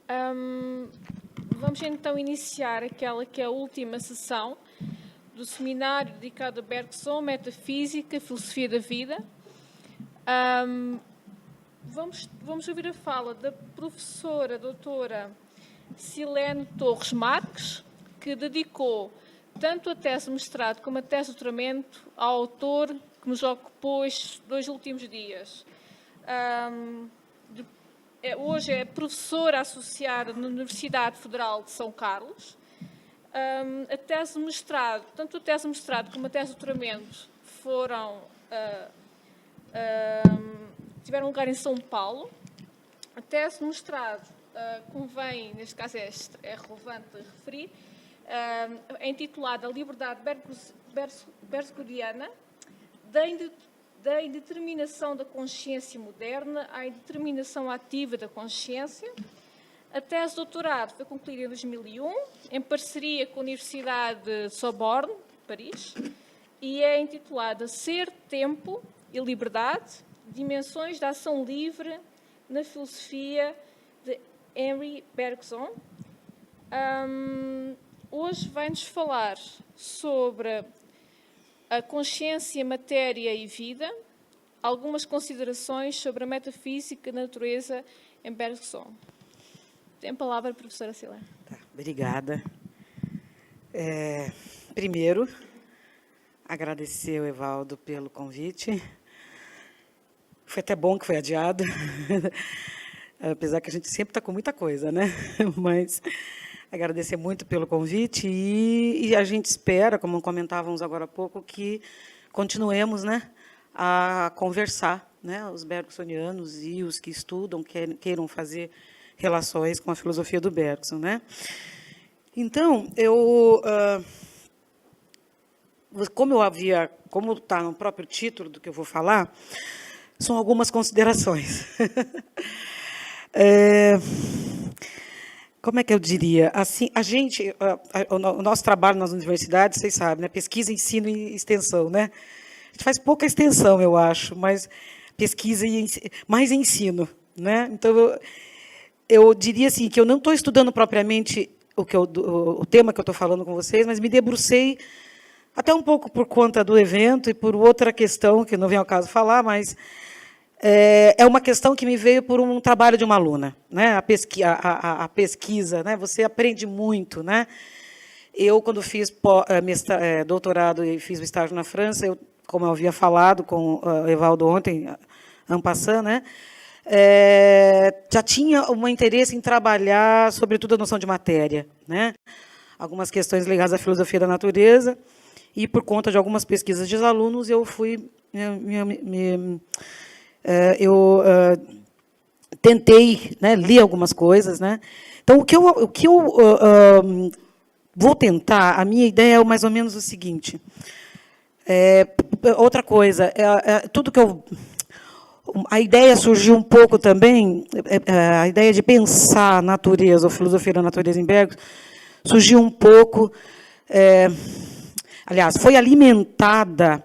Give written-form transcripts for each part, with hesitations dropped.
Ahm, Vamos então iniciar aquela que é a última sessão do seminário dedicado a Bergson, Metafísica, Filosofia da Vida. Vamos ouvir a fala da professora doutora Silene Torres Marques, que dedicou tanto a tese de mestrado como a tese de doutoramento ao autor que nos ocupou estes 2 últimos dias. Hoje é professora associada na Universidade Federal de São Carlos. A tese de mestrado, tanto a tese de mestrado como a tese de doutoramento tiveram lugar em São Paulo. A tese de mestrado, convém, neste caso é relevante referir, é intitulada A Liberdade Bergsoniana, da indeterminação da consciência moderna à indeterminação ativa da consciência. A tese de doutorado foi concluída em 2001, em parceria com a Universidade de Sorbonne, Paris, e é intitulada Ser, Tempo e Liberdade, Dimensões da Ação Livre na Filosofia, de Henri Bergson. Hoje vai-nos falar sobre a consciência, matéria e vida, algumas considerações sobre a metafísica da natureza em Bergson. Tem a palavra a professora Silene. Tá, obrigada. Primeiro, agradecer ao Evaldo pelo convite. Foi até bom que foi adiado, apesar que a gente sempre está com muita coisa, né? Mas agradecer muito pelo convite e a gente espera, como comentávamos agora há pouco, que continuemos, né, a conversar, né, os bergsonianos e os que estudam, queiram fazer relações com a filosofia do Bergson, né? Então, como está no próprio título do que eu vou falar, são algumas considerações. Como é que eu diria? Assim, o nosso trabalho nas universidades, vocês sabem, né? Pesquisa, ensino e extensão, né? A gente faz pouca extensão, eu acho, mas pesquisa e mais ensino, né? Então, eu diria assim que eu não estou estudando propriamente o tema que eu estou falando com vocês, mas me debrucei até um pouco por conta do evento e por outra questão que não vem ao caso falar, mas é uma questão que me veio por um trabalho de uma aluna, né? A pesquisa, né? Você aprende muito, né? Eu, quando fiz doutorado e fiz o estágio na França, como eu havia falado com o Evaldo ontem, en passant, né? Já tinha um interesse em trabalhar, sobretudo, a noção de matéria, né? Algumas questões ligadas à filosofia da natureza, e, por conta de algumas pesquisas de alunos, eu fui tentei, né, li algumas coisas, né? Então, o que eu vou tentar, a minha ideia é mais ou menos o seguinte. Outra coisa, tudo que a ideia surgiu um pouco também, a ideia de pensar a natureza, ou filosofia da natureza em Bergson, surgiu um pouco, aliás, foi alimentada,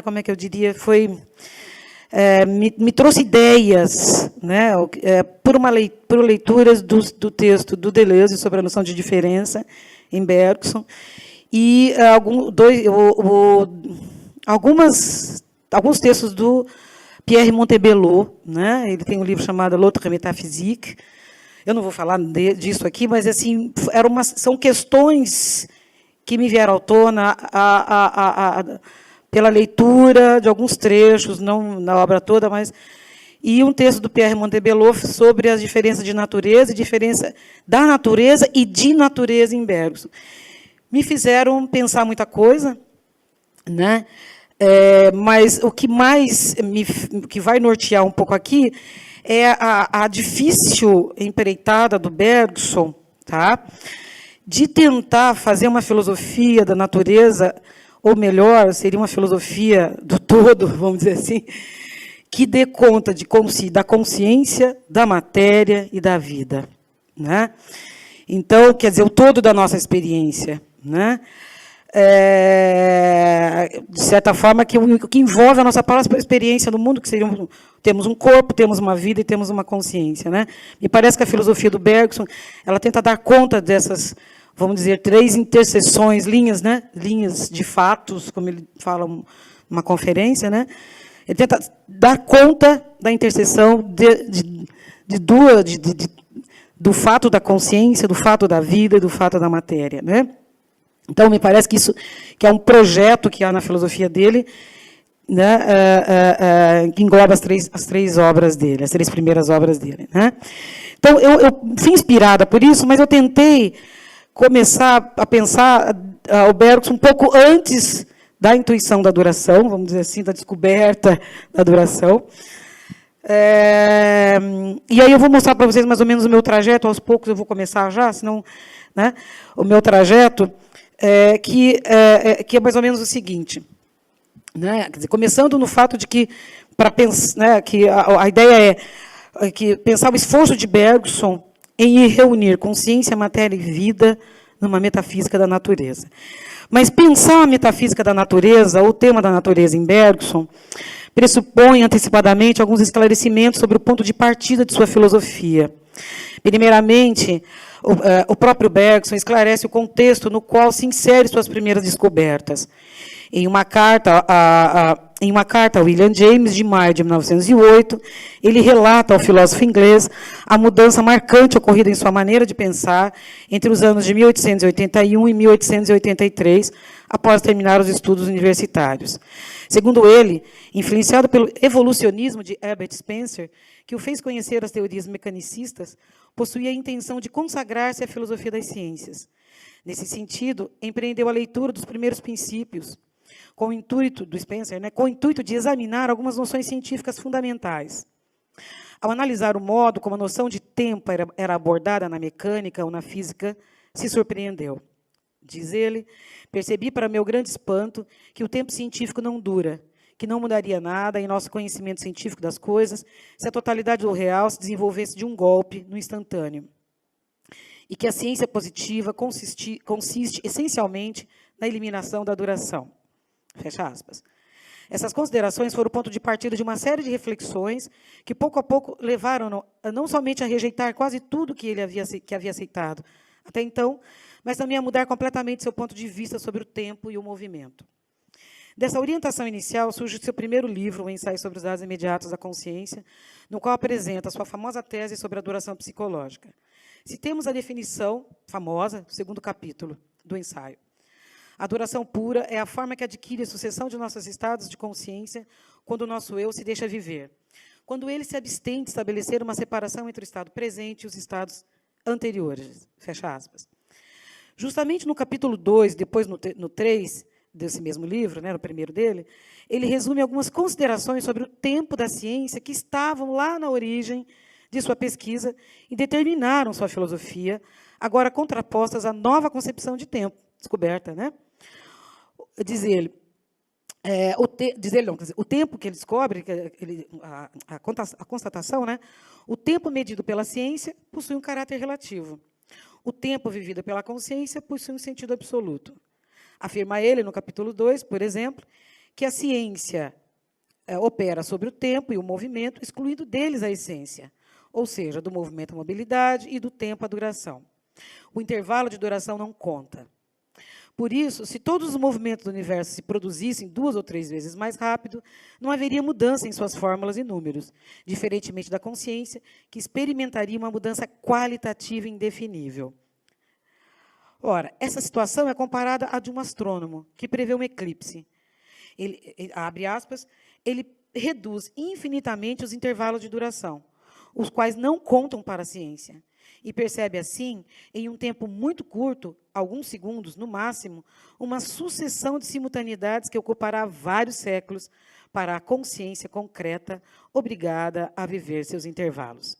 como é que eu diria, me trouxe ideias, né, por leituras do texto do Deleuze sobre a noção de diferença em Bergson, e alguns textos do Pierre Montebellot, né? Ele tem um livro chamado L'autre métaphysique. Eu não vou falar disso aqui, mas assim, são questões que me vieram à tona pela leitura de alguns trechos, não na obra toda, mas e um texto do Pierre Montebellot sobre as diferenças de natureza e diferença da natureza e de natureza em Bergson. Me fizeram pensar muita coisa, né? Mas o que mais que vai nortear um pouco aqui é a difícil empreitada do Bergson, tá? De tentar fazer uma filosofia da natureza, ou melhor, seria uma filosofia do todo, vamos dizer assim, que dê conta da consciência, da matéria e da vida, né? Então, quer dizer, o todo da nossa experiência, né? de certa forma, que envolve a nossa própria experiência no mundo, que seria temos um corpo, temos uma vida e temos uma consciência, né? Me parece que a filosofia do Bergson, ela tenta dar conta dessas, vamos dizer, 3 interseções, linhas, né? Linhas de fatos, como ele fala numa conferência, né? Ele tenta dar conta da interseção do fato da consciência, do fato da vida e do fato da matéria, né? Então, me parece que isso que é um projeto que há na filosofia dele, né, que engloba as três obras dele, as 3 primeiras obras dele. Né? Então, eu fui inspirada por isso, mas eu tentei começar a pensar o Bergson um pouco antes da intuição da duração, vamos dizer assim, da descoberta da duração. E aí eu vou mostrar para vocês mais ou menos o meu trajeto, aos poucos eu vou começar já, senão, né, o meu trajeto, que é mais ou menos o seguinte, né, quer dizer, começando no fato de que, para pensar, né, que a ideia é que pensar o esforço de Bergson em reunir consciência, matéria e vida numa metafísica da natureza. Mas pensar a metafísica da natureza, o tema da natureza em Bergson, pressupõe antecipadamente alguns esclarecimentos sobre o ponto de partida de sua filosofia. Primeiramente, o próprio Bergson esclarece o contexto no qual se insere suas primeiras descobertas. Em uma carta a William James, de maio de 1908, ele relata ao filósofo inglês a mudança marcante ocorrida em sua maneira de pensar entre os anos de 1881 e 1883, após terminar os estudos universitários. Segundo ele, influenciado pelo evolucionismo de Herbert Spencer, que o fez conhecer as teorias mecanicistas, possuía a intenção de consagrar-se à filosofia das ciências. Nesse sentido, empreendeu a leitura dos primeiros princípios, com o intuito do Spencer, né, com o intuito de examinar algumas noções científicas fundamentais. Ao analisar o modo como a noção de tempo era abordada na mecânica ou na física, se surpreendeu. Diz ele, percebi para meu grande espanto que o tempo científico não dura, que não mudaria nada em nosso conhecimento científico das coisas se a totalidade do real se desenvolvesse de um golpe no instantâneo. E que a ciência positiva consiste essencialmente na eliminação da duração. Fecha aspas. Essas considerações foram o ponto de partida de uma série de reflexões que, pouco a pouco, levaram-no não somente a rejeitar quase tudo que ele havia aceitado até então, mas também a mudar completamente seu ponto de vista sobre o tempo e o movimento. Dessa orientação inicial surge seu primeiro livro, O Ensaio sobre os Dados Imediatos da Consciência, no qual apresenta a sua famosa tese sobre a duração psicológica. Citemos a definição famosa, segundo capítulo do ensaio. A duração pura é a forma que adquire a sucessão de nossos estados de consciência quando o nosso eu se deixa viver, quando ele se abstém de estabelecer uma separação entre o estado presente e os estados anteriores. Fecha aspas. Justamente no capítulo 2, depois no 3 desse mesmo livro, né, no primeiro dele, ele resume algumas considerações sobre o tempo da ciência que estavam lá na origem de sua pesquisa e determinaram sua filosofia, agora contrapostas à nova concepção de tempo, descoberta, né? Diz ele, o tempo que ele descobre, a constatação, né? O tempo medido pela ciência possui um caráter relativo. O tempo vivido pela consciência possui um sentido absoluto. Afirma ele, no capítulo 2, por exemplo, que a ciência opera sobre o tempo e o movimento, excluindo deles a essência, ou seja, do movimento a mobilidade e do tempo a duração. O intervalo de duração não conta. Por isso, se todos os movimentos do universo se produzissem 2 ou 3 vezes mais rápido, não haveria mudança em suas fórmulas e números, diferentemente da consciência, que experimentaria uma mudança qualitativa indefinível. Ora, essa situação é comparada à de um astrônomo que prevê um eclipse. Ele abre aspas, ele reduz infinitamente os intervalos de duração, os quais não contam para a ciência, e percebe, assim, em um tempo muito curto, alguns segundos, no máximo, uma sucessão de simultaneidades que ocupará vários séculos para a consciência concreta, obrigada a viver seus intervalos.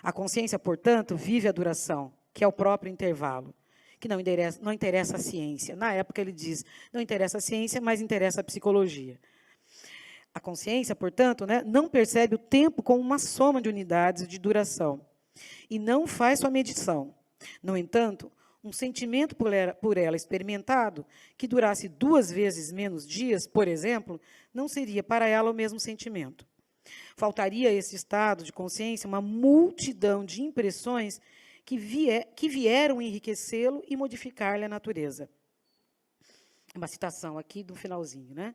A consciência, portanto, vive a duração, que é o próprio intervalo, que não interessa a ciência. Na época, ele diz, não interessa a ciência, mas interessa a psicologia. A consciência, portanto, né, não percebe o tempo como uma soma de unidades de duração, e não faz sua medição. No entanto, um sentimento por ela experimentado, que durasse 2 vezes menos dias, por exemplo, não seria para ela o mesmo sentimento. Faltaria a esse estado de consciência uma multidão de impressões que vieram enriquecê-lo e modificar-lhe a natureza. Uma citação aqui do finalzinho, né?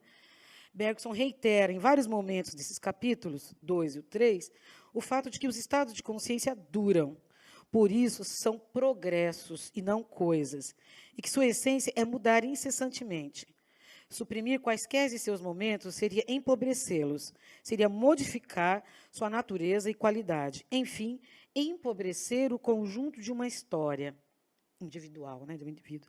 Bergson reitera em vários momentos desses capítulos, 2 e o 3, o fato de que os estados de consciência duram. Por isso, são progressos e não coisas, e que sua essência é mudar incessantemente. Suprimir quaisquer de seus momentos seria empobrecê-los, seria modificar sua natureza e qualidade. Enfim, empobrecer o conjunto de uma história individual, né, do indivíduo.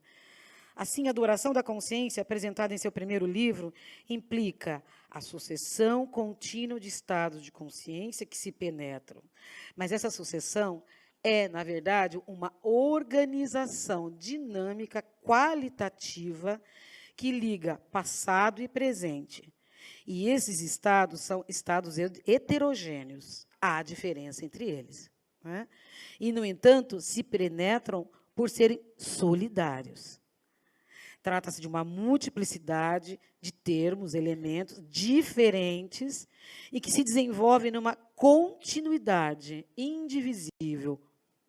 Assim, a duração da consciência, apresentada em seu primeiro livro, implica a sucessão contínua de estados de consciência que se penetram. Mas essa sucessão é, na verdade, uma organização dinâmica qualitativa que liga passado e presente. E esses estados são estados heterogêneos. Há diferença entre eles, né? E, no entanto, se penetram por serem solidários. Trata-se de uma multiplicidade de termos, elementos diferentes e que se desenvolvem numa continuidade indivisível,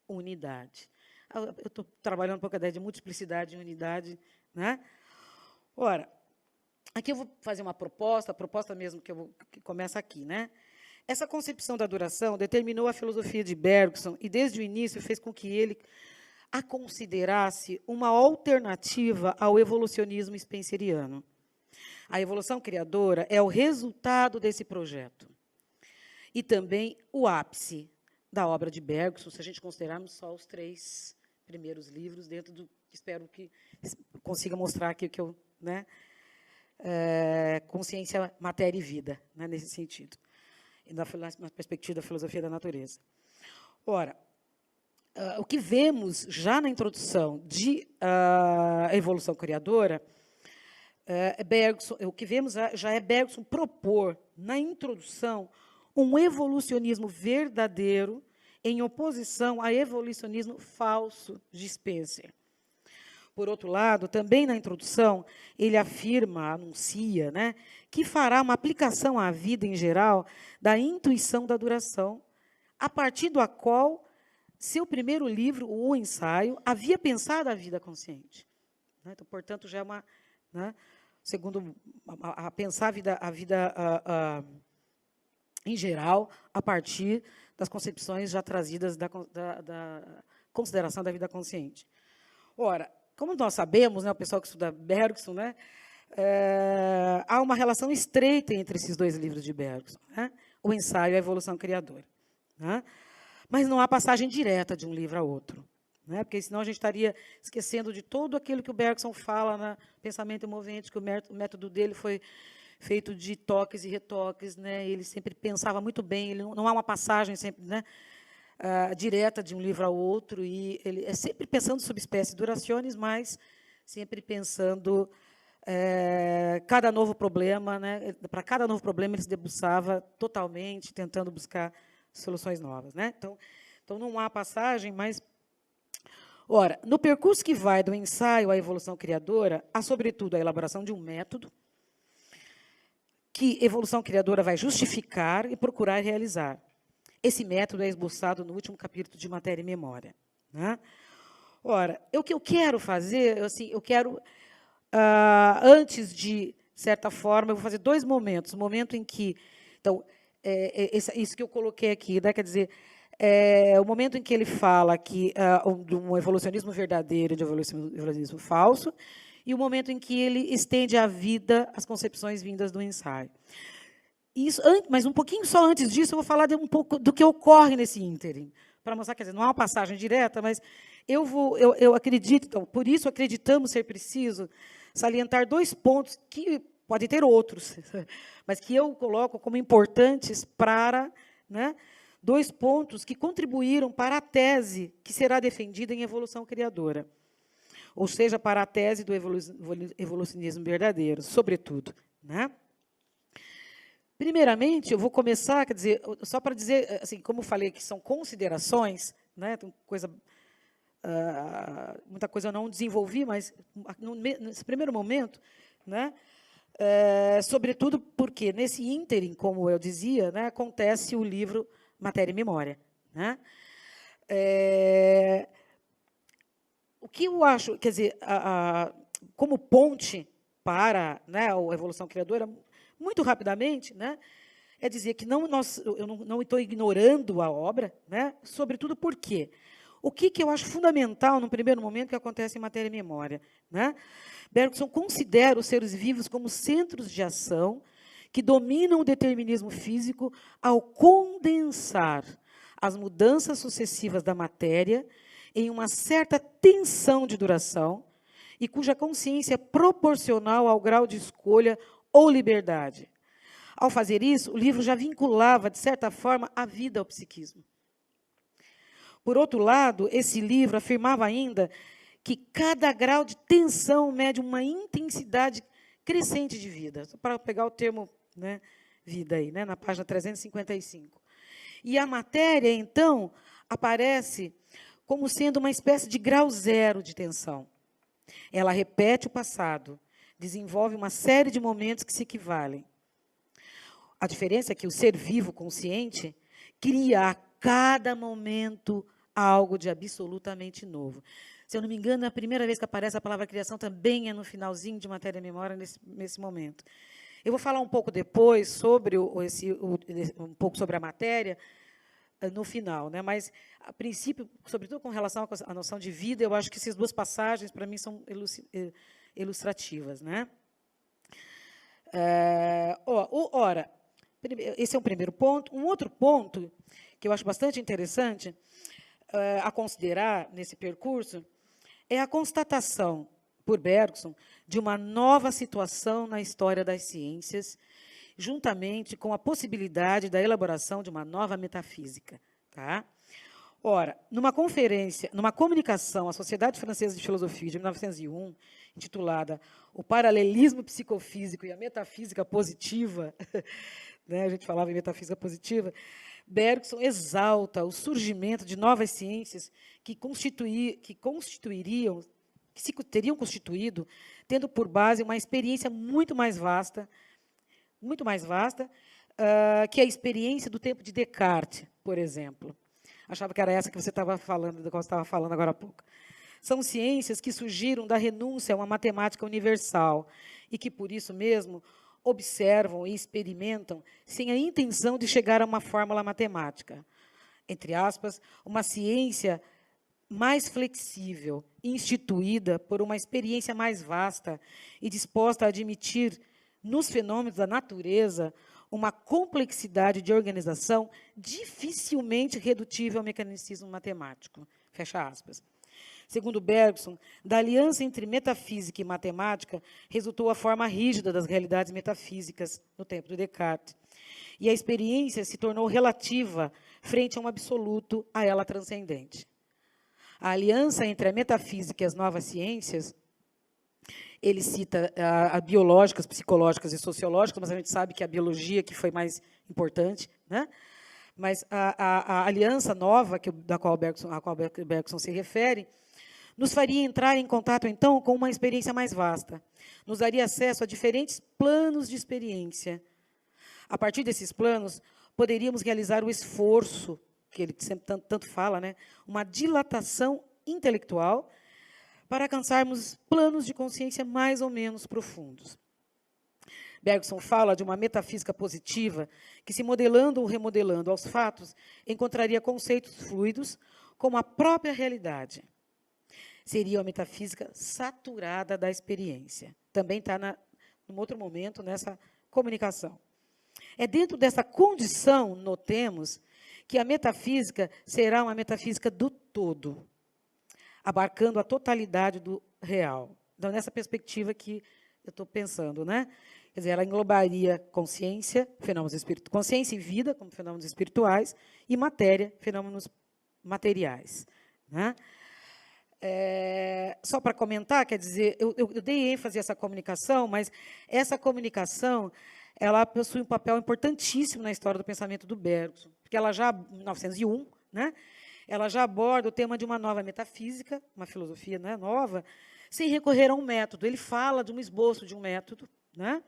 unidade. Eu estou trabalhando um pouco a ideia de multiplicidade e unidade, né? Ora, aqui eu vou fazer uma proposta, a proposta mesmo que começa aqui, né? Essa concepção da duração determinou a filosofia de Bergson e, desde o início, fez com que ele a considerasse uma alternativa ao evolucionismo spenceriano. A evolução criadora é o resultado desse projeto. E também o ápice da obra de Bergson, se a gente considerarmos só os 3 primeiros livros, dentro do que espero que consiga mostrar aqui o que eu... Né, consciência, matéria e vida, né, nesse sentido, e na perspectiva da filosofia da natureza. Ora, o que vemos já na introdução de A Evolução Criadora, Bergson, o que vemos já é Bergson propor, na introdução, um evolucionismo verdadeiro em oposição ao evolucionismo falso de Spencer. Por outro lado, também na introdução, ele afirma, anuncia, né, que fará uma aplicação à vida em geral da intuição da duração, a partir da qual seu primeiro livro, O Ensaio, havia pensado a vida consciente. Então, portanto, já é uma... Né, segundo, a pensar a vida em geral, a partir das concepções já trazidas da consideração da vida consciente. Ora, como nós sabemos, né, o pessoal que estuda Bergson, né, há uma relação estreita entre esses 2 livros de Bergson, né, O Ensaio e a Evolução Criadora. Né, mas não há passagem direta de um livro a outro, né, porque senão a gente estaria esquecendo de todo aquilo que o Bergson fala na Pensamento Movente, que o método dele foi feito de toques e retoques, né, ele sempre pensava muito bem, não há uma passagem sempre, né, direta de um livro ao outro, e ele é sempre pensando sobre espécies duraciones, mas sempre pensando cada novo problema, né? Para cada novo problema ele se debruçava totalmente, tentando buscar soluções novas, né? Então não há passagem, mas... Ora, no percurso que vai do ensaio à evolução criadora, há, sobretudo, a elaboração de um método que evolução criadora vai justificar e procurar realizar. Esse método é esboçado no último capítulo de Matéria e Memória. Né? Ora, o que eu quero fazer, assim, eu quero, antes de certa forma, eu vou fazer 2 momentos. O momento em que... Então, isso que eu coloquei aqui, né, quer dizer, o momento em que ele fala que, de um evolucionismo verdadeiro e de um evolucionismo falso, e o momento em que ele estende à vida as concepções vindas do ensaio. Isso, mas um pouquinho só antes disso, eu vou falar um pouco do que ocorre nesse ínterim, para mostrar, quer dizer, não há uma passagem direta, mas eu acredito, então, por isso acreditamos ser preciso salientar 2 pontos, que podem ter outros, mas que eu coloco como importantes para, né, 2 pontos que contribuíram para a tese que será defendida em Evolução Criadora, ou seja, para a tese do evolucionismo verdadeiro, sobretudo. Né? Primeiramente, eu vou começar, quer dizer, só para dizer, assim, como eu falei, que são considerações, né, coisa muita coisa eu não desenvolvi, mas nesse primeiro momento, né, sobretudo porque nesse ínterim, como eu dizia, né, acontece o livro Matéria e Memória, né? O que eu acho, quer dizer, como ponte para, né, a evolução criadora, muito rapidamente, né, é dizer que eu não estou ignorando a obra, né, sobretudo por quê? O que eu acho fundamental, no primeiro momento, que acontece em Matéria e Memória, né? Bergson considera os seres vivos como centros de ação que dominam o determinismo físico ao condensar as mudanças sucessivas da matéria em uma certa tensão de duração e cuja consciência é proporcional ao grau de escolha ou liberdade. Ao fazer isso, o livro já vinculava, de certa forma, a vida ao psiquismo. Por outro lado, esse livro afirmava ainda que cada grau de tensão mede uma intensidade crescente de vida. Só para pegar o termo, né, vida aí, né, na página 355. E a matéria, então, aparece como sendo uma espécie de grau zero de tensão. Ela repete o passado, desenvolve uma série de momentos que se equivalem. A diferença é que o ser vivo consciente cria a cada momento algo de absolutamente novo. Se eu não me engano, a primeira vez que aparece a palavra criação também é no finalzinho de Matéria e Memória, nesse momento. Eu vou falar um pouco depois sobre um pouco sobre a matéria no final, né? Mas, a princípio, sobretudo com relação à noção de vida, eu acho que essas duas passagens, para mim, são ilustrativas, né? Ora, esse é um primeiro ponto. Um outro ponto que eu acho bastante interessante a considerar nesse percurso é a constatação, por Bergson, de uma nova situação na história das ciências, juntamente com a possibilidade da elaboração de uma nova metafísica. Tá? Ora, numa comunicação à Sociedade Francesa de Filosofia de 1901, intitulada O Paralelismo Psicofísico e a Metafísica Positiva, né, a gente falava em metafísica positiva, Bergson exalta o surgimento de novas ciências que teriam constituído, tendo por base uma experiência muito mais vasta, que a experiência do tempo de Descartes, por exemplo. Achava que era essa que você estava falando, da qual você estava falando agora há pouco. São ciências que surgiram da renúncia a uma matemática universal e que, por isso mesmo, observam e experimentam sem a intenção de chegar a uma fórmula matemática. Entre aspas, uma ciência mais flexível, instituída por uma experiência mais vasta e disposta a admitir nos fenômenos da natureza uma complexidade de organização dificilmente redutível ao mecanicismo matemático. Fecha aspas. Segundo Bergson, da aliança entre metafísica e matemática resultou a forma rígida das realidades metafísicas no tempo de Descartes. E a experiência se tornou relativa frente a um absoluto, a ela transcendente. A aliança entre a metafísica e as novas ciências, ele cita a biológicas, psicológicas e sociológicas, mas a gente sabe que a biologia que foi mais importante, né? Mas a aliança nova a qual Bergson se refere, nos faria entrar em contato, então, com uma experiência mais vasta. Nos daria acesso a diferentes planos de experiência. A partir desses planos, poderíamos realizar o esforço, que ele sempre tanto fala, né? Uma dilatação intelectual, para alcançarmos planos de consciência mais ou menos profundos. Bergson fala de uma metafísica positiva que, se modelando ou remodelando aos fatos, encontraria conceitos fluidos como a própria realidade. Seria uma metafísica saturada da experiência. Também está, num outro momento, nessa comunicação. É dentro dessa condição, notemos, que a metafísica será uma metafísica do todo, abarcando a totalidade do real. Então, nessa perspectiva que eu estou pensando, né? Quer dizer, ela englobaria consciência, fenômenos espirituais, consciência e vida, como fenômenos espirituais, e matéria, fenômenos materiais. Né? Só para comentar, quer dizer, eu dei ênfase a essa comunicação, mas essa comunicação ela possui um papel importantíssimo na história do pensamento do Bergson, porque ela já, em 1901, né, ela já aborda o tema de uma nova metafísica, uma filosofia, né, nova, sem recorrer a um método. Ele fala de um esboço de um método, né,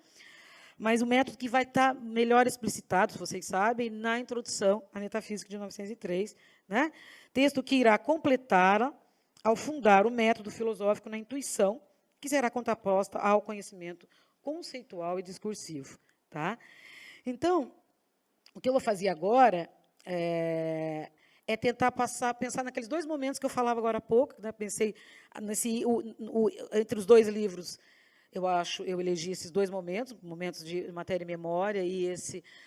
mas o método que vai estar melhor explicitado, se vocês sabem, na introdução à Metafísica de 1903, né, texto que irá completá-la ao fundar o método filosófico na intuição, que será contraposta ao conhecimento conceitual e discursivo. Tá? Então, o que eu vou fazer agora é tentar pensar naqueles dois momentos que eu falava agora há pouco, né? Pensei entre os dois livros, eu elegi esses dois momentos de matéria e memória e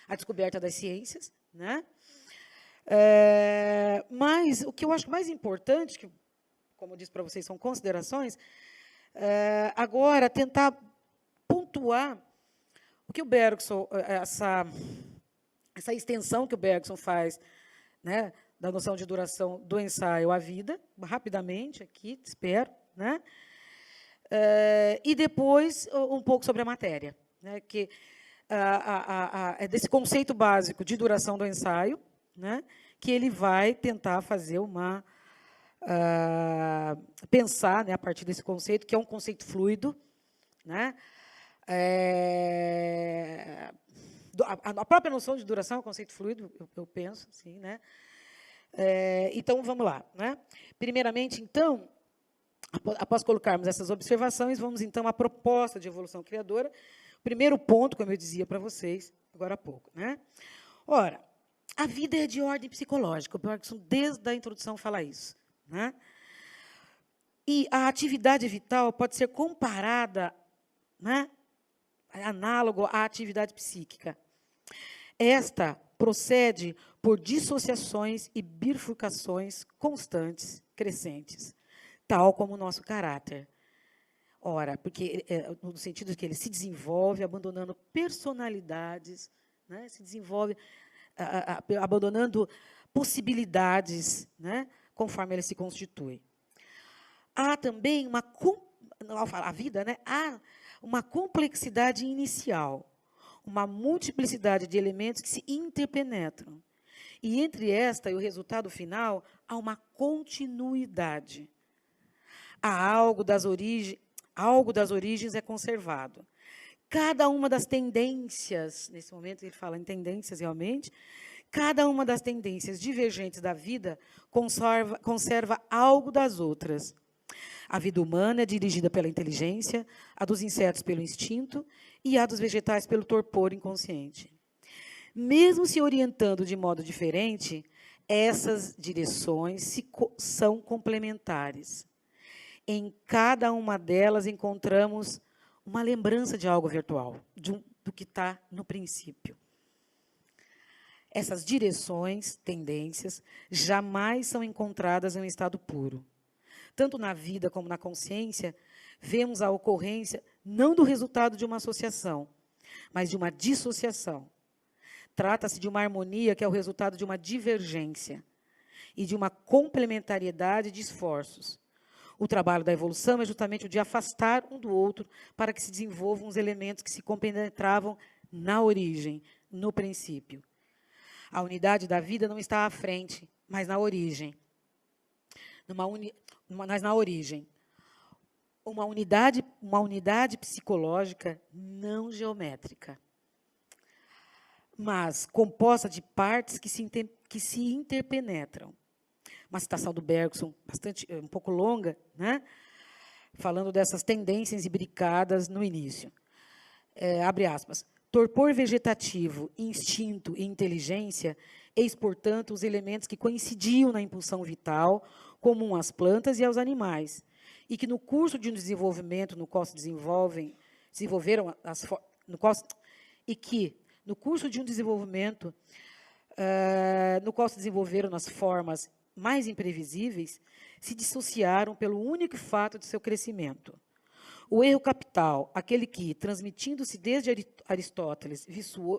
a descoberta das ciências, né? Mas o que eu acho mais importante, que, como eu disse para vocês, são considerações, agora tentar pontuar o que o Bergson, essa extensão que o Bergson faz, né, da noção de duração do ensaio à vida, rapidamente aqui, espero, né, e depois um pouco sobre a matéria, né, que é desse conceito básico de duração do ensaio, né, que ele vai tentar fazer pensar, né, a partir desse conceito, que é um conceito fluido, né, a própria noção de duração é um conceito fluido, eu penso, assim, né? Então, vamos lá, né? Primeiramente, então, após colocarmos essas observações, vamos, então, à proposta de evolução criadora. Primeiro ponto, como eu dizia para vocês agora há pouco, né? Ora, a vida é de ordem psicológica, o Bergson, desde a introdução, fala isso, né? E a atividade vital pode ser comparada, né, análogo à atividade psíquica. Esta procede por dissociações e bifurcações constantes, crescentes, tal como o nosso caráter. Ora, porque no sentido de que ele se desenvolve abandonando personalidades, né, se desenvolve abandonando possibilidades, né, conforme ele se constitui. Há também a vida, né, há uma complexidade inicial, uma multiplicidade de elementos que se interpenetram. E entre esta e o resultado final, há uma continuidade. Há algo das origens é conservado. Cada uma das tendências, nesse momento ele fala em tendências realmente, cada uma das tendências divergentes da vida conserva algo das outras. A vida humana é dirigida pela inteligência, a dos insetos pelo instinto e a dos vegetais pelo torpor inconsciente. Mesmo se orientando de modo diferente, essas direções são complementares. Em cada uma delas encontramos uma lembrança de algo virtual, do que está no princípio. Essas direções, tendências, jamais são encontradas em um estado puro. Tanto na vida como na consciência, vemos a ocorrência não do resultado de uma associação, mas de uma dissociação. Trata-se de uma harmonia que é o resultado de uma divergência e de uma complementariedade de esforços. O trabalho da evolução é justamente o de afastar um do outro para que se desenvolvam os elementos que se compenetravam na origem, no princípio. A unidade da vida não está à frente, mas na origem. Mas na origem. Uma unidade psicológica não geométrica, mas composta de partes que se interpenetram. Uma citação do Bergson, um pouco longa, né? Falando dessas tendências imbricadas no início. Abre aspas. Torpor vegetativo, instinto e inteligência, eis, portanto, os elementos que coincidiam na impulsão vital, comum às plantas e aos animais, e que no curso de um desenvolvimento no qual se desenvolveram as formas mais imprevisíveis, se dissociaram pelo único fato de seu crescimento. O erro capital, aquele que, transmitindo-se desde Aristóteles,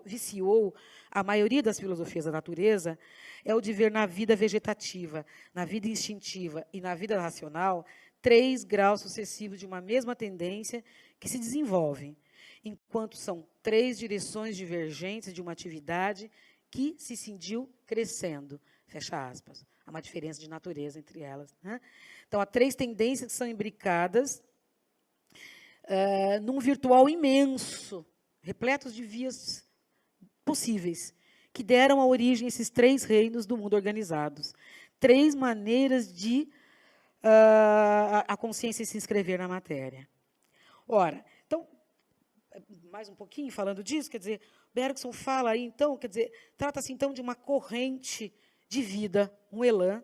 viciou a maioria das filosofias da natureza, é o de ver na vida vegetativa, na vida instintiva e na vida racional 3 graus sucessivos de uma mesma tendência que se desenvolvem, enquanto são 3 direções divergentes de uma atividade que se cindiu crescendo. Fecha aspas. Há uma diferença de natureza entre elas, né? Então, há 3 tendências que são imbricadas num virtual imenso, repletos de vias possíveis, que deram a origem a esses 3 reinos do mundo organizados. 3 maneiras de a consciência se inscrever na matéria. Ora, então, mais um pouquinho falando disso, quer dizer, Bergson fala aí, então, quer dizer, trata-se, então, de uma corrente de vida, um elan,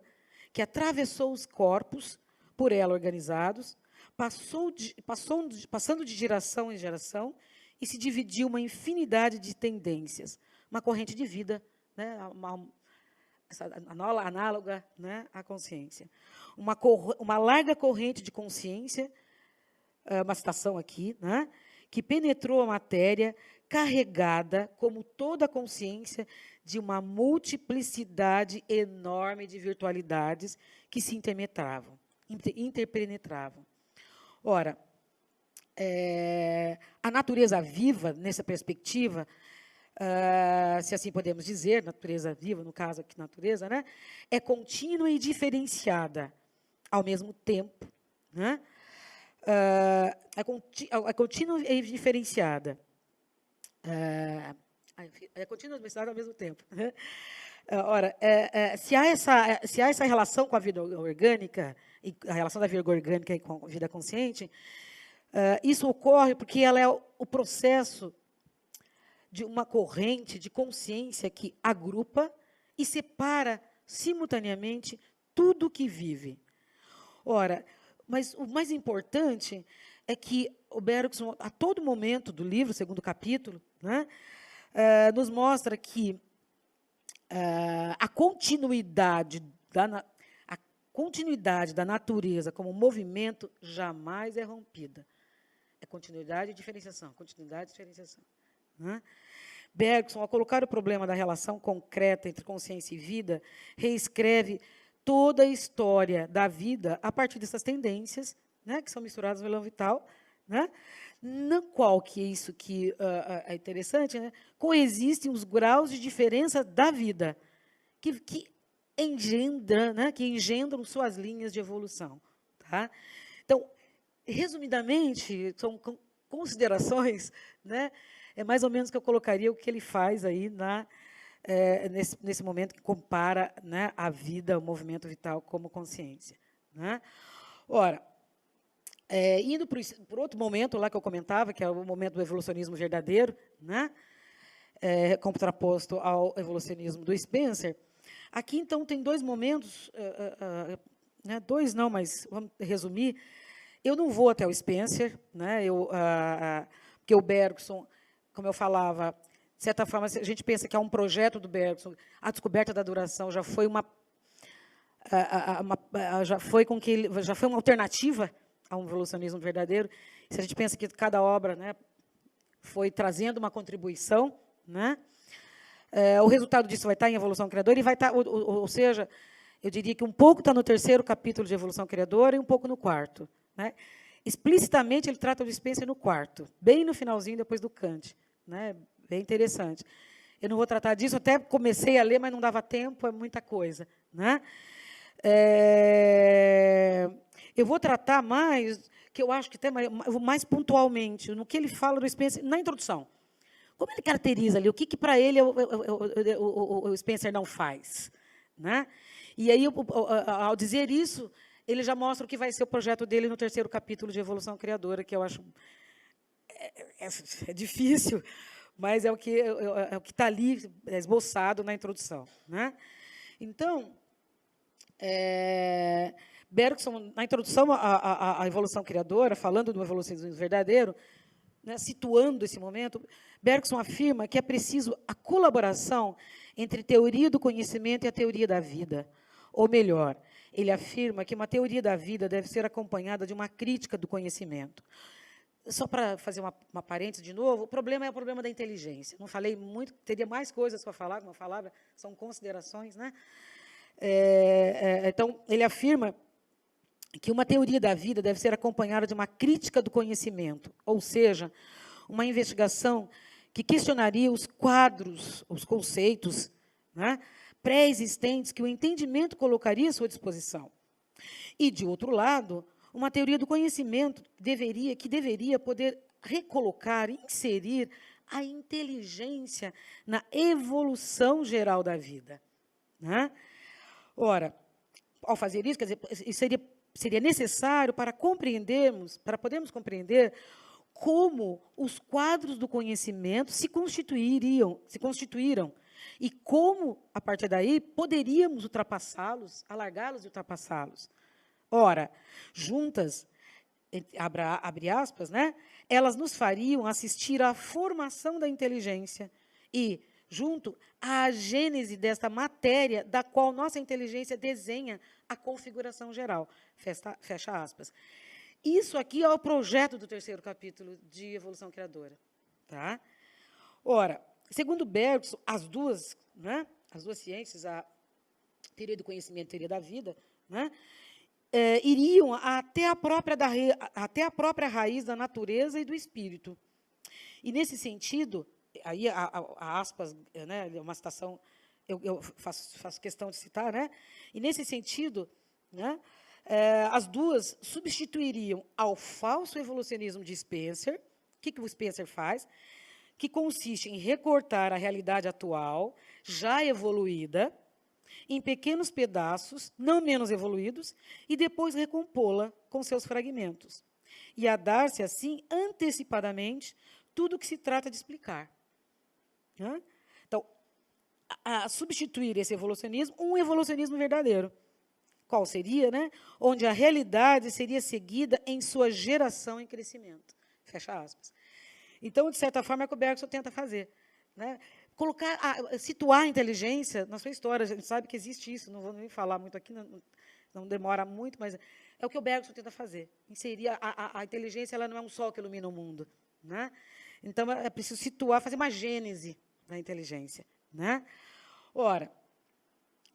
que atravessou os corpos, por ela organizados, passando de geração em geração, e se dividiu uma infinidade de tendências. Uma corrente de vida, né, análoga, né, à consciência. Uma larga corrente de consciência, uma citação aqui, né, que penetrou a matéria, carregada, como toda a consciência, de uma multiplicidade enorme de virtualidades que se interpenetravam. Ora, a natureza viva, nessa perspectiva, se assim podemos dizer, natureza viva, no caso aqui natureza, né, é contínua e diferenciada ao mesmo tempo, né? É contínua e diferenciada. É contínua e diferenciada ao mesmo tempo. Né? Ora, se há essa relação com a vida orgânica, e a relação da vida orgânica com a vida consciente, isso ocorre porque ela é o processo de uma corrente de consciência que agrupa e separa simultaneamente tudo que vive. Ora, mas o mais importante é que o Bergson, a todo momento do livro, segundo capítulo, né, nos mostra que a continuidade da natureza como movimento jamais é rompida. É continuidade e diferenciação, continuidade e diferenciação. Né? Bergson, ao colocar o problema da relação concreta entre consciência e vida, reescreve toda a história da vida a partir dessas tendências, né, que são misturadas no elan vital, né, na qual, que é isso que é interessante, né, coexistem os graus de diferença da vida, que engendram suas linhas de evolução. Tá? Então, resumidamente, são considerações, né, é mais ou menos que eu colocaria o que ele faz aí nesse momento que compara, né, a vida, o movimento vital como consciência. Né? Ora, indo por outro momento lá que eu comentava, que é o momento do evolucionismo verdadeiro, né, contraposto ao evolucionismo do Spencer, aqui, então, tem 2 momentos, né, 2 não, mas vamos resumir. Eu não vou até o Spencer, né, porque o Bergson, como eu falava, de certa forma, a gente pensa que é um projeto do Bergson, a descoberta da duração já foi já foi uma alternativa a um evolucionismo verdadeiro. Se a gente pensa que cada obra, né, foi trazendo uma contribuição, né, o resultado disso vai estar em Evolução Criadora e vai estar, ou seja, eu diria que um pouco está no 3º capítulo de Evolução Criadora e um pouco no 4º. Né? Explicitamente, ele trata do Spencer no 4º, bem no finalzinho, depois do Kant. Né? Bem interessante. Eu não vou tratar disso, até comecei a ler, mas não dava tempo, é muita coisa. Né? Eu vou tratar mais, que eu acho que até mais pontualmente, no que ele fala do Spencer, na introdução. Como ele caracteriza ali, o que para ele o Spencer não faz. Né? E aí, ao dizer isso, ele já mostra o que vai ser o projeto dele no 3º capítulo de Evolução Criadora, que eu acho é difícil, mas é o que está ali esboçado na introdução. Né? Então, Bergson, na introdução à Evolução Criadora, falando do evolucionismo verdadeiro, né, situando esse momento, Bergson afirma que é preciso a colaboração entre teoria do conhecimento e a teoria da vida. Ou melhor, ele afirma que uma teoria da vida deve ser acompanhada de uma crítica do conhecimento. Só para fazer uma parêntese de novo, o problema é o problema da inteligência. Não falei muito, teria mais coisas para falar, como eu falava, são considerações. Né? Então, ele afirma que uma teoria da vida deve ser acompanhada de uma crítica do conhecimento, ou seja, uma investigação que questionaria os quadros, os conceitos, né, pré-existentes que o entendimento colocaria à sua disposição. E, de outro lado, uma teoria do conhecimento que deveria poder recolocar e inserir a inteligência na evolução geral da vida. Né? Ora, ao fazer isso, quer dizer, isso seria necessário para podermos compreender como os quadros do conhecimento se constituíram e como, a partir daí, poderíamos ultrapassá-los, alargá-los e ultrapassá-los. Ora, juntas, abre aspas, né, elas nos fariam assistir à formação da inteligência e, junto à gênese desta matéria, da qual nossa inteligência desenha a configuração geral. Fecha aspas. Isso aqui é o projeto do 3º capítulo de Evolução Criadora. Tá? Ora, segundo Bergson, as duas ciências, a teoria do conhecimento e a teoria da vida, né, iriam até a própria raiz da natureza e do espírito. E, nesse sentido, aí a aspas, né, uma citação, eu faço questão de citar, né, e, nesse sentido, né, as duas substituiriam ao falso evolucionismo de Spencer. O que o Spencer faz? Que consiste em recortar a realidade atual, já evoluída, em pequenos pedaços, não menos evoluídos, e depois recompô-la com seus fragmentos. E a dar-se, assim, antecipadamente, tudo o que se trata de explicar. Então, a substituir esse evolucionismo, um evolucionismo verdadeiro. Qual seria? Né? Onde a realidade seria seguida em sua geração e crescimento. Fecha aspas. Então, de certa forma, é o que o Bergson tenta fazer. Né? Situar a inteligência na sua história. A gente sabe que existe isso, não vou nem falar muito aqui, não demora muito, mas é o que o Bergson tenta fazer. Inserir a inteligência, ela não é um sol que ilumina o mundo. Né? Então, é preciso situar, fazer uma gênese da inteligência. Né? Ora,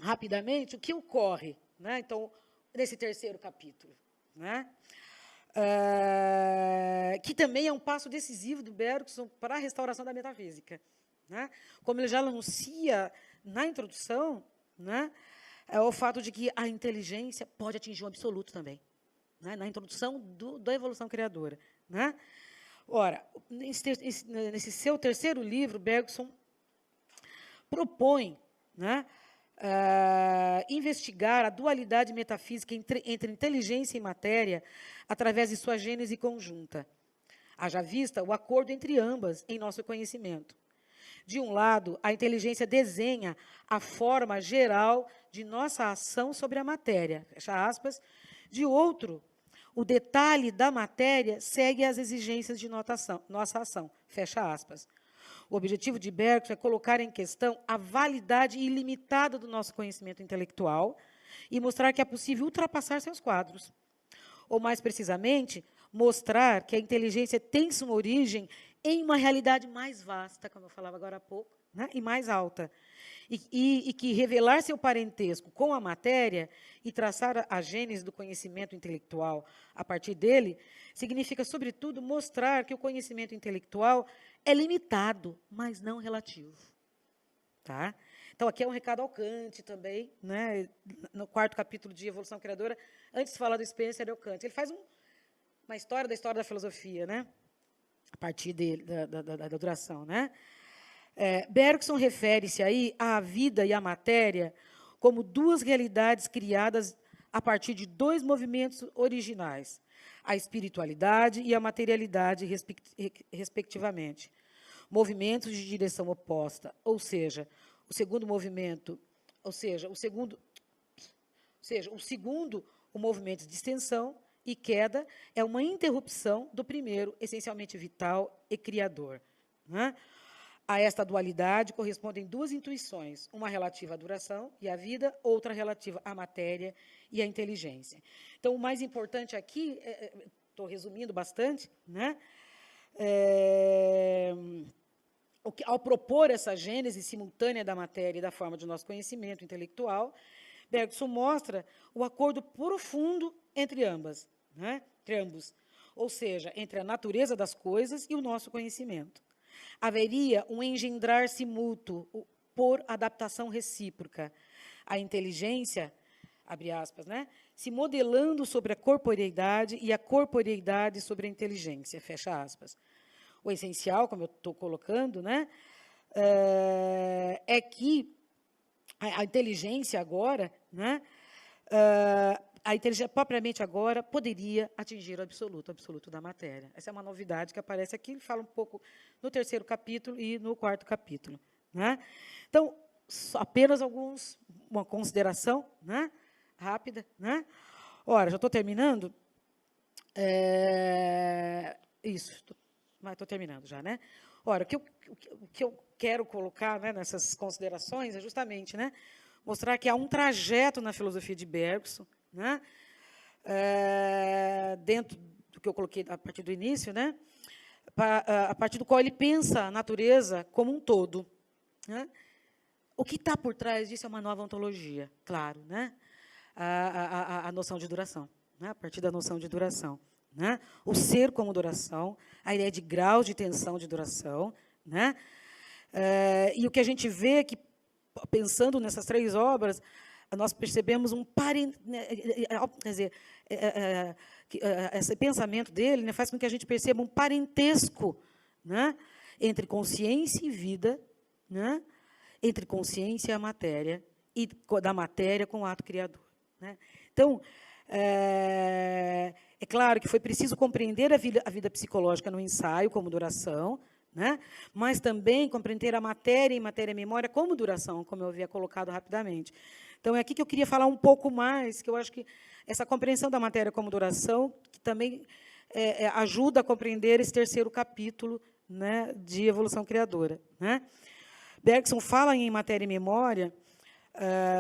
rapidamente, o que ocorre? Né? Então, nesse 3º capítulo, né? Que também é um passo decisivo do Bergson para a restauração da metafísica. Né? Como ele já anuncia na introdução, né, é o fato de que a inteligência pode atingir um absoluto também, né, na introdução da evolução criadora. Né? Ora, nesse seu 3º livro, Bergson propõe, né, investigar a dualidade metafísica entre inteligência e matéria através de sua gênese conjunta. Haja vista o acordo entre ambas em nosso conhecimento. De um lado, a inteligência desenha a forma geral de nossa ação sobre a matéria. Fecha aspas. De outro, o detalhe da matéria segue as exigências de nossa ação. Fecha aspas. O objetivo de Bergson é colocar em questão a validade ilimitada do nosso conhecimento intelectual e mostrar que é possível ultrapassar seus quadros. Ou, mais precisamente, mostrar que a inteligência tem sua origem em uma realidade mais vasta, como eu falava agora há pouco, né, e mais alta. E que revelar seu parentesco com a matéria e traçar a gênese do conhecimento intelectual a partir dele, significa, sobretudo, mostrar que o conhecimento intelectual é limitado, mas não relativo. Tá? Então, aqui é um recado ao Kant também, né, no 4º capítulo de Evolução Criadora, antes de falar do Spencer, é o Kant. Ele faz uma história da filosofia, né, a partir dele, da duração. Né? Bergson refere-se aí à vida e à matéria como duas realidades criadas a partir de dois movimentos originais, a espiritualidade e a materialidade, respectivamente. Movimentos de direção oposta, ou seja, o segundo, o movimento de extensão e queda, é uma interrupção do primeiro, essencialmente vital e criador. Né? A esta dualidade correspondem duas intuições, uma relativa à duração e à vida, outra relativa à matéria e à inteligência. Então, o mais importante aqui, estou resumindo bastante, né? Ao propor essa gênese simultânea da matéria e da forma de nosso conhecimento intelectual, Bergson mostra o acordo profundo entre ambos, ou seja, entre a natureza das coisas e o nosso conhecimento. Haveria um engendrar-se mútuo, por adaptação recíproca. A inteligência, abre aspas, né, se modelando sobre a corporeidade e a corporeidade sobre a inteligência, fecha aspas. O essencial, como eu estou colocando, né, é que a inteligência agora, né, a inteligência propriamente agora poderia atingir o absoluto da matéria. Essa é uma novidade que aparece aqui, ele fala um pouco no 3º capítulo e no 4º capítulo. Né? Então, apenas uma consideração, né, rápida. Né? Ora, já estou terminando. Isso, mas estou terminando já. Né? Ora, o que eu quero colocar, né, nessas considerações é justamente, né, mostrar que há um trajeto na filosofia de Bergson, né, dentro do que eu coloquei a partir do início, né, a partir do qual ele pensa a natureza como um todo. Né. O que está por trás disso é uma nova ontologia, claro, né, a noção de duração, né, a partir da noção de duração. Né, o ser como duração, a ideia de graus de tensão de duração. Né, e o que a gente vê é que, pensando nessas 3 obras, nós percebemos quer dizer, esse pensamento dele, né, faz com que a gente perceba um parentesco, né, entre consciência e vida, né, entre consciência e a matéria, e da matéria com o ato criador. Né. Então, é claro que foi preciso compreender a vida psicológica no ensaio como duração, né, mas também compreender a matéria e matéria-memória como duração, como eu havia colocado rapidamente. Então, é aqui que eu queria falar um pouco mais, que eu acho que essa compreensão da matéria como duração, que também ajuda a compreender esse 3º capítulo, né, de evolução criadora. Né. Bergson fala em matéria e memória,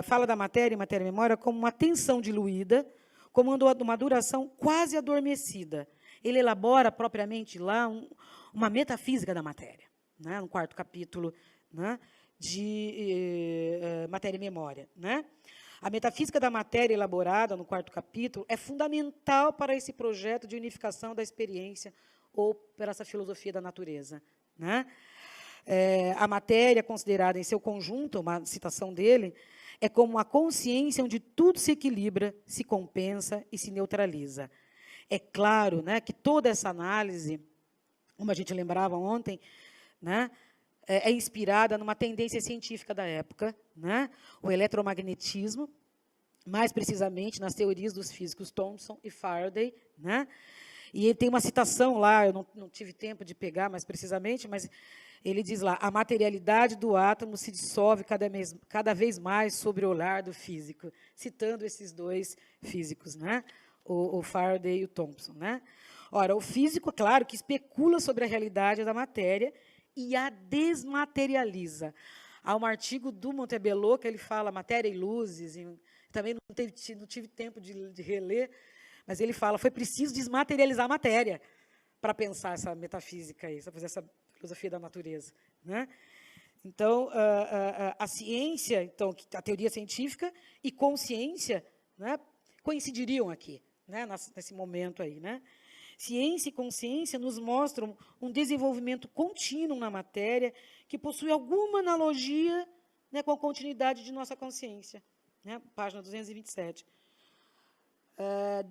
fala da matéria e matéria-memória como uma tensão diluída, como uma duração quase adormecida. Ele elabora propriamente lá uma metafísica da matéria, né, no 4º capítulo, né, de matéria e memória. Né. A metafísica da matéria elaborada no 4º capítulo é fundamental para esse projeto de unificação da experiência ou para essa filosofia da natureza. Né. A matéria considerada em seu conjunto, uma citação dele, é como a consciência onde tudo se equilibra, se compensa e se neutraliza. É claro, né, que toda essa análise, como a gente lembrava ontem, né, é inspirada numa tendência científica da época, né, o eletromagnetismo, mais precisamente nas teorias dos físicos Thomson e Faraday. Né, e ele tem uma citação lá, eu não tive tempo de pegar mais precisamente, mas ele diz lá, a materialidade do átomo se dissolve cada vez mais sobre o olhar do físico, citando esses 2 físicos, né, o Faraday e o Thomson. Né. Ora, o físico, claro, que especula sobre a realidade da matéria e a desmaterializa. Há um artigo do Montebello que ele fala matéria e luzes, e também não tive tempo de reler, mas ele fala, foi preciso desmaterializar a matéria para pensar essa metafísica aí, para fazer essa filosofia da natureza. Né. Então, a ciência, então, a teoria científica e consciência, né, coincidiriam aqui, né, nesse momento aí. Né. Ciência e consciência nos mostram um desenvolvimento contínuo na matéria que possui alguma analogia, né, com a continuidade de nossa consciência. Né, página 227.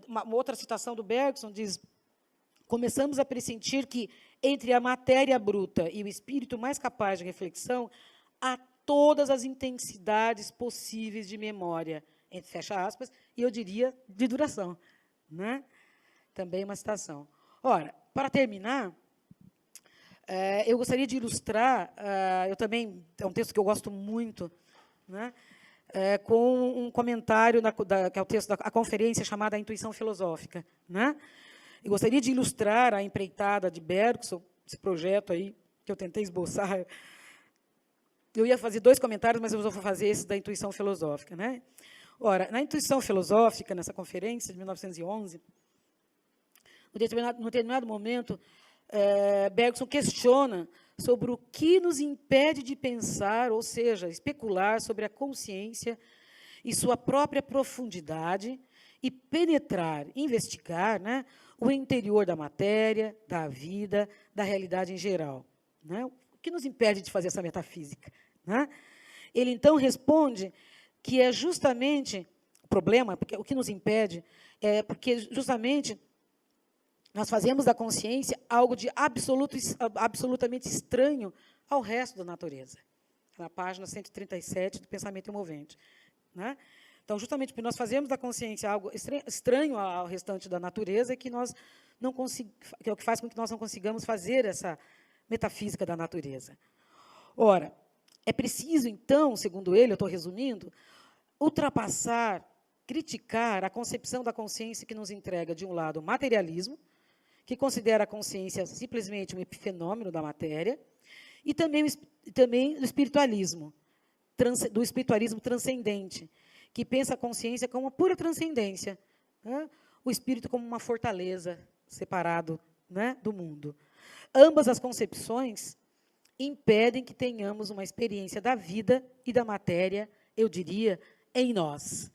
Uma outra citação do Bergson diz, começamos a pressentir que, entre a matéria bruta e o espírito mais capaz de reflexão, há todas as intensidades possíveis de memória, entre fecha aspas, e eu diria de duração. Né? Também uma citação. Ora, para terminar, eu gostaria de ilustrar, eu também, é um texto que eu gosto muito, né, com um comentário, que é o texto da conferência chamada A Intuição Filosófica. Né? Eu gostaria de ilustrar a empreitada de Bergson, esse projeto aí, que eu tentei esboçar. Eu ia fazer 2 comentários, mas eu vou fazer esse da intuição filosófica. Né? Ora, na intuição filosófica, nessa conferência de 1911, num determinado momento, Bergson questiona sobre o que nos impede de pensar, ou seja, especular sobre a consciência e sua própria profundidade e penetrar, investigar, né, o interior da matéria, da vida, da realidade em geral. Né? O que nos impede de fazer essa metafísica? Né? Ele, então, responde que é justamente o problema, porque o que nos impede é porque, justamente, nós fazemos da consciência algo de absolutamente estranho ao resto da natureza. Na página 137 do Pensamento Envolvente. Né? Então, justamente porque nós fazemos da consciência algo estranho ao restante da natureza, que é o que faz com que nós não consigamos fazer essa metafísica da natureza. Ora, é preciso, então, segundo ele, eu estou resumindo, ultrapassar, criticar a concepção da consciência que nos entrega, de um lado, o materialismo, que considera a consciência simplesmente um epifenômeno da matéria, e também o espiritualismo, do espiritualismo transcendente, que pensa a consciência como uma pura transcendência, né? O espírito como uma fortaleza separado, né, do mundo. Ambas as concepções impedem que tenhamos uma experiência da vida e da matéria, eu diria, em nós.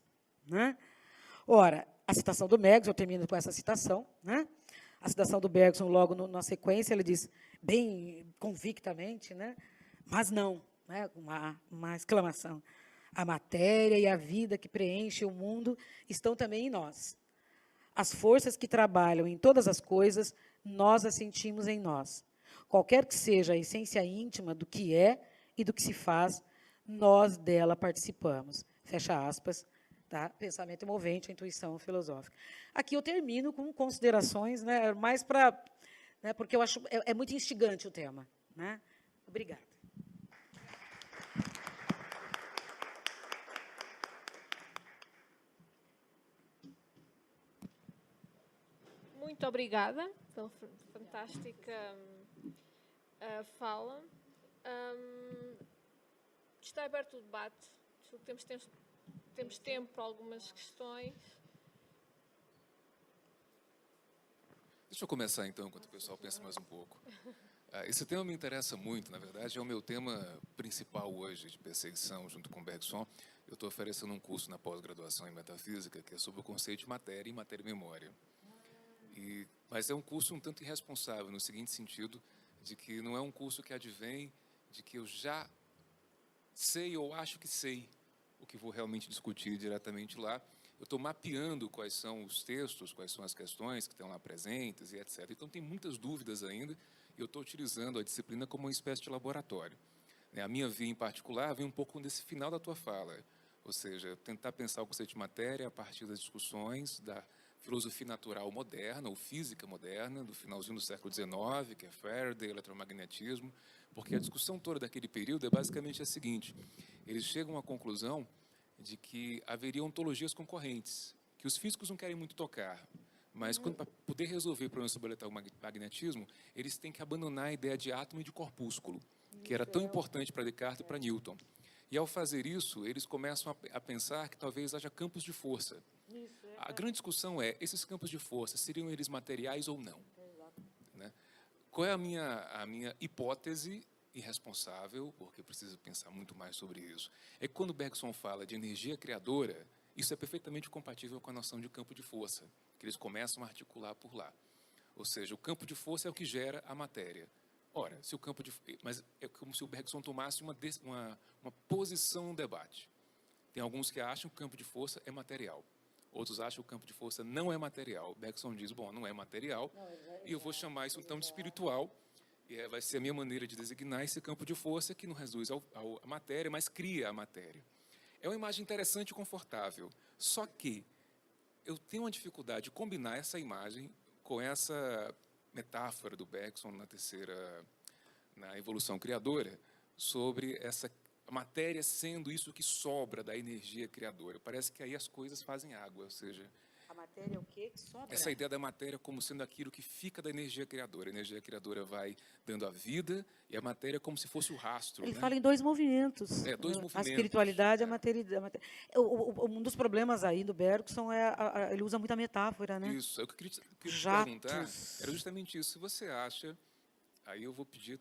Né? Ora, a citação do Bergson, eu termino com essa citação, né? A citação do Bergson, logo na sequência, ele diz, bem convictamente, né? Mas não, né? Uma exclamação. A matéria e a vida que preenche o mundo estão também em nós. As forças que trabalham em todas as coisas, nós as sentimos em nós. Qualquer que seja a essência íntima do que é e do que se faz, nós dela participamos. Fecha aspas, tá? Pensamento envolvente, a intuição filosófica. Aqui eu termino com considerações, né, mais para... Né, porque eu acho é muito instigante o tema. Né? Obrigada. Muito obrigada pela fantástica fala. Está aberto o debate. Temos tempo para algumas questões. Deixa eu começar, então, enquanto o pessoal pensa mais um pouco. Esse tema me interessa muito, na verdade, é o meu tema principal hoje de perseguição, junto com o Bergson. Eu estou oferecendo um curso na pós-graduação em Metafísica, que é sobre o conceito de matéria e matéria e memória. Mas é um curso um tanto irresponsável, no seguinte sentido, de que não é um curso que advém de que eu já sei ou acho que sei o que vou realmente discutir diretamente lá. Eu estou mapeando quais são os textos, quais são as questões que estão lá presentes e etc. Então, tem muitas dúvidas ainda, e eu estou utilizando a disciplina como uma espécie de laboratório. A minha via, em particular, vem um pouco desse final da tua fala, ou seja, tentar pensar o conceito de matéria a partir das discussões da filosofia natural moderna, ou física moderna, do finalzinho do século XIX, que é Faraday, eletromagnetismo, porque a discussão toda daquele período é basicamente a seguinte: eles chegam à conclusão de que haveria ontologias concorrentes, que os físicos não querem muito tocar, mas para poder resolver o problema sobre o eletromagnetismo, eles têm que abandonar a ideia de átomo e de corpúsculo, que era tão importante para Descartes e para Newton. E, ao fazer isso, eles começam a pensar que talvez haja campos de força. A grande discussão é, esses campos de força, seriam eles materiais ou não? Né? Qual é a minha hipótese irresponsável, porque eu preciso pensar muito mais sobre isso, é que quando Bergson fala de energia criadora, isso é perfeitamente compatível com a noção de campo de força, que eles começam a articular por lá. Ou seja, o campo de força é o que gera a matéria. Ora, se o campo de... Mas é como se o Bergson tomasse uma posição no debate. Tem alguns que acham que o campo de força é material. Outros acham que o campo de força não é material. Bergson diz, bom, não é material, e eu vou chamar isso então de espiritual, e vai ser a minha maneira de designar esse campo de força que não reduz à matéria, mas cria a matéria. É uma imagem interessante e confortável, só que eu tenho uma dificuldade de combinar essa imagem com essa metáfora do Bergson na evolução criadora, sobre essa matéria sendo isso que sobra da energia criadora. Parece que aí as coisas fazem água, ou seja... A matéria é o quê que sobra? Essa ideia da matéria como sendo aquilo que fica da energia criadora. A energia criadora vai dando a vida e a matéria é como se fosse o rastro. Ele né? fala em dois movimentos. Dois movimentos. A espiritualidade e a matéria. Um dos problemas aí do Bergson é ele usa muita metáfora, né? Isso. O que eu queria te perguntar era justamente isso. Se você acha, aí eu vou pedir,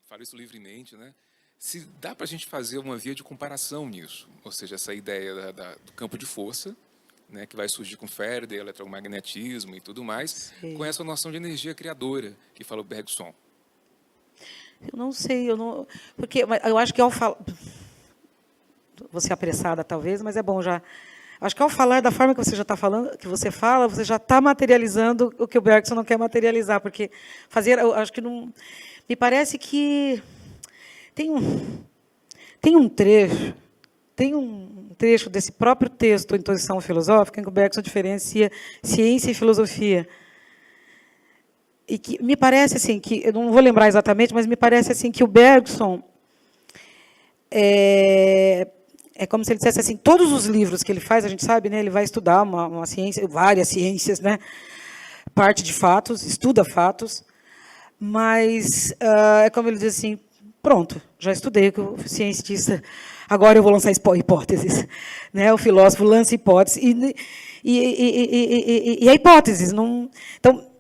falo isso livremente, né? Se dá para a gente fazer uma via de comparação nisso, ou seja, essa ideia do campo de força, né, que vai surgir com Faraday, eletromagnetismo e tudo mais, com essa noção de energia criadora que fala o Bergson. Eu não sei, porque eu acho que ao falar... vou ser apressada, talvez, mas é bom já. Acho que ao falar da forma que você já está falando, que você fala, você já está materializando o que o Bergson não quer materializar, porque fazer, eu acho que não, me parece que tem um trecho desse próprio texto, Intuição Filosófica, em que o Bergson diferencia ciência e filosofia. E que me parece assim, que eu não vou lembrar exatamente, mas me parece assim que o Bergson é como se ele dissesse assim, todos os livros que ele faz, a gente sabe, né, ele vai estudar uma ciência, várias ciências, né, parte de fatos, estuda fatos, mas é como ele diz assim, pronto, já estudei o cientista, agora eu vou lançar hipóteses, né, o filósofo lança hipóteses, e a hipóteses, não... Então,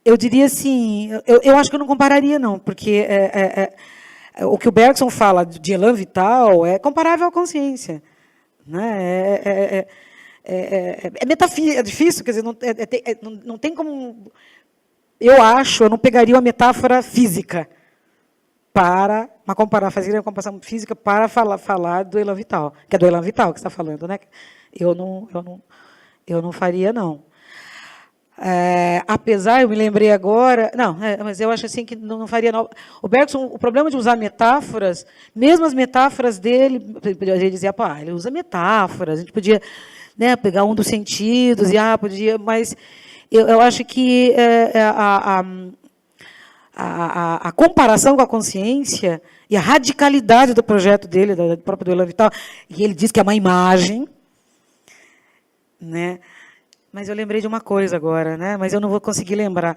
eu diria assim, eu acho que eu não compararia, não, porque o que o Bergson fala de elan vital é comparável à consciência. Né? É difícil, quer dizer, não tem como... Eu não pegaria uma metáfora física para fazer uma comparação física para falar do elan vital, que é do elan vital que você está falando, né? Eu não faria, não. Apesar, eu me lembrei agora... Não, mas eu acho assim que não faria... Não. O Bergson, o problema de usar metáforas, mesmo as metáforas dele, a gente dizia, pá, ele usa metáforas, a gente podia, né, pegar um dos sentidos, podia, mas eu acho que a comparação com a consciência e a radicalidade do projeto dele, do próprio do elan vital, e ele diz que é uma imagem, né? Mas eu lembrei de uma coisa agora, né? Mas eu não vou conseguir lembrar.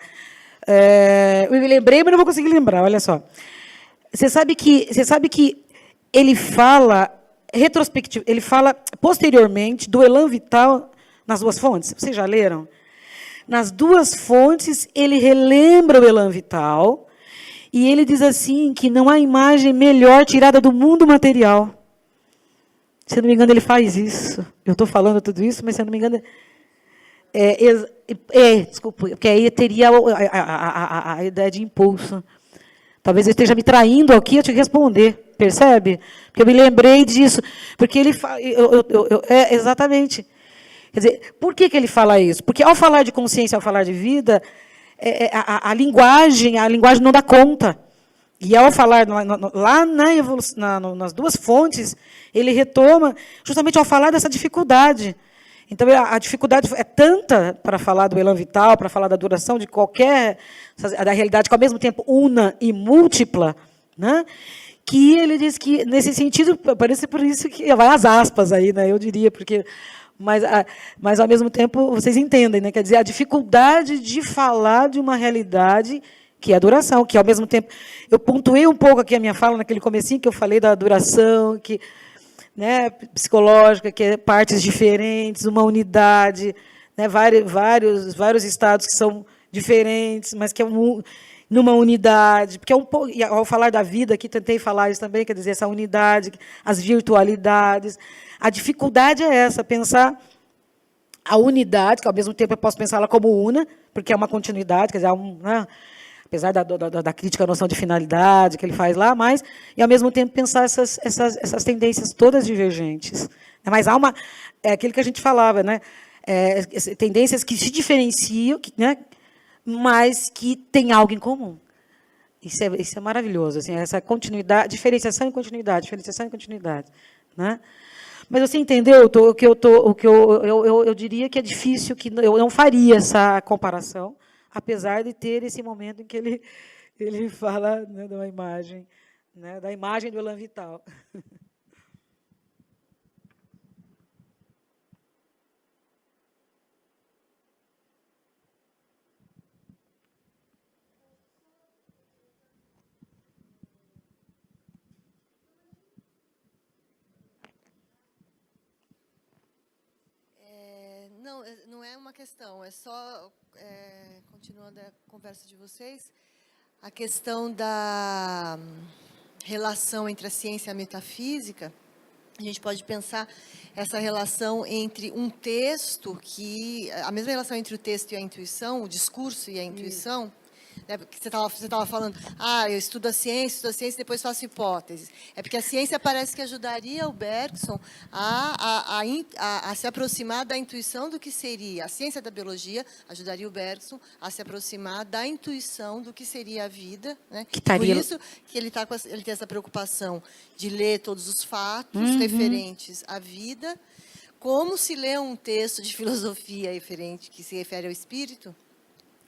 Eu me lembrei, mas não vou conseguir lembrar, olha só. Você sabe que ele fala ele fala posteriormente do elan vital nas duas fontes. Vocês já leram? Nas duas fontes, ele relembra o elan vital e ele diz assim que não há imagem melhor tirada do mundo material. Se eu não me engano, ele faz isso. Eu estou falando tudo isso, mas se eu não me engano... desculpa, porque aí teria a ideia de impulso. Talvez eu esteja me traindo aqui a te responder, percebe? Porque eu me lembrei disso. Porque ele fala... exatamente. Quer dizer, por que ele fala isso? Porque, ao falar de consciência, ao falar de vida, a linguagem não dá conta. E, ao falar lá nas duas fontes, ele retoma justamente ao falar dessa dificuldade. Então, a dificuldade é tanta para falar do elan vital, para falar da duração de da realidade, que, ao mesmo tempo, una e múltipla, né? Que ele diz que, nesse sentido, parece por isso que vai as aspas aí, né? Eu diria, porque... Mas, ao mesmo tempo, vocês entendem, né? Quer dizer, a dificuldade de falar de uma realidade que é a duração, que, ao mesmo tempo... Eu pontuei um pouco aqui a minha fala, naquele comecinho, que eu falei da duração, que... Né, psicológica, que é partes diferentes, uma unidade, né, vários estados que são diferentes, mas que é numa unidade, porque e ao falar da vida, aqui tentei falar isso também, quer dizer, essa unidade, as virtualidades. A dificuldade é essa, pensar a unidade, que ao mesmo tempo eu posso pensá-la como una, porque é uma continuidade, quer dizer, né, apesar da crítica à noção de finalidade que ele faz lá, mas, e, ao mesmo tempo, pensar essas tendências todas divergentes. Mas há aquilo que a gente falava, né? Tendências que se diferenciam, né? Mas que têm algo em comum. Isso é maravilhoso, assim, essa continuidade, diferenciação e continuidade, né? Mas você entendeu o que eu diria que é difícil, que eu não faria essa comparação, apesar de ter esse momento em que ele fala, né, de uma imagem, né, da imagem do elan vital. Não é uma questão, é só, continuando a conversa de vocês, a questão da relação entre a ciência e a metafísica. A gente pode pensar essa relação entre um texto, a mesma relação entre o texto e a intuição, o discurso e a intuição, né, porque você estava falando, eu estudo a ciência, depois faço hipóteses. É porque a ciência parece que ajudaria o Bergson a se aproximar da intuição do que seria. A ciência da biologia ajudaria o Bergson a se aproximar da intuição do que seria a vida. Né? Por isso que ele tem essa preocupação de ler todos os fatos referentes à vida. Como se lê um texto de filosofia referente, que se refere ao espírito,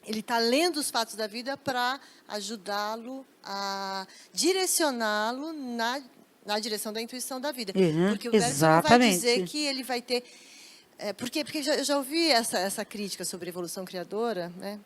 ele está lendo os fatos da vida para ajudá-lo a direcioná-lo na direção da intuição da vida. Porque o Bergson não vai dizer que ele vai ter... Porque eu já ouvi essa crítica sobre a evolução criadora, né?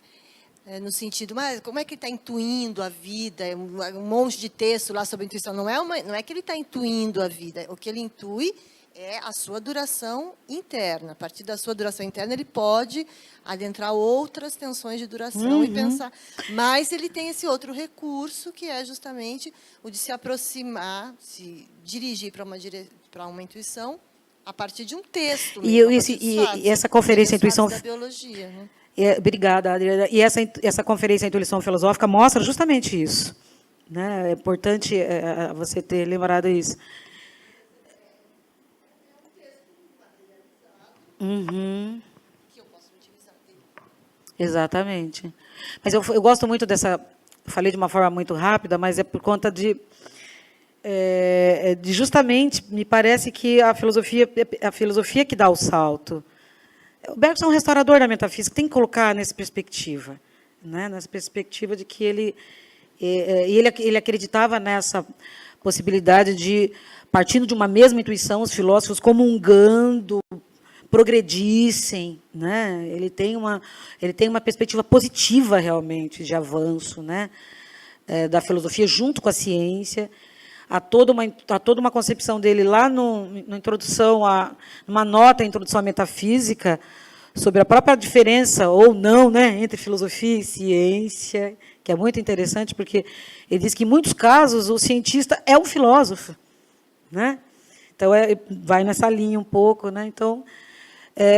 No sentido, mas como é que ele está intuindo a vida? Um monte de texto lá sobre a intuição. Não é que ele está intuindo a vida. O que ele intui é a sua duração interna. A partir da sua duração interna, ele pode adentrar outras tensões de duração e pensar. Mas ele tem esse outro recurso, que é justamente o de se aproximar, se dirigir para uma intuição a partir de um texto. E essa conferência Intuição... da biologia, né? Obrigada, Adriana. E essa conferência Intuição Filosófica mostra justamente isso. Né? É importante você ter lembrado isso. Que eu posso utilizar dele. Exatamente. Mas eu gosto muito dessa... Falei de uma forma muito rápida, mas é por conta de justamente, me parece que a filosofia que dá o salto. O Bergson é um restaurador da metafísica, tem que colocar nessa perspectiva, né? Nessa perspectiva de que ele acreditava nessa possibilidade de, partindo de uma mesma intuição, os filósofos comungando, progredissem, né? Ele tem uma perspectiva positiva realmente de avanço, né? Da filosofia junto com a ciência. Há toda uma concepção dele lá na introdução, uma nota à introdução à metafísica, sobre a própria diferença, ou não, né, entre filosofia e ciência, que é muito interessante, porque ele diz que, em muitos casos, o cientista é um filósofo. Né? Então, vai nessa linha um pouco. Né? Então,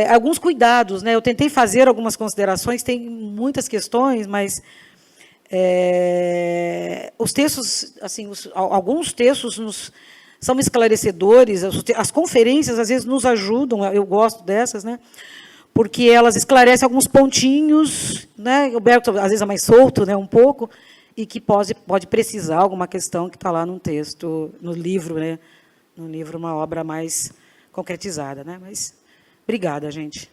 alguns cuidados. Né? Eu tentei fazer algumas considerações, tem muitas questões, mas... os textos, assim, alguns textos são esclarecedores, as conferências, às vezes, nos ajudam, eu gosto dessas, né, porque elas esclarecem alguns pontinhos, né, o Bergson, às vezes, é mais solto, né, um pouco, e que pode precisar alguma questão que está lá num texto, no livro, né, uma obra mais concretizada. Né, mas, obrigada, gente.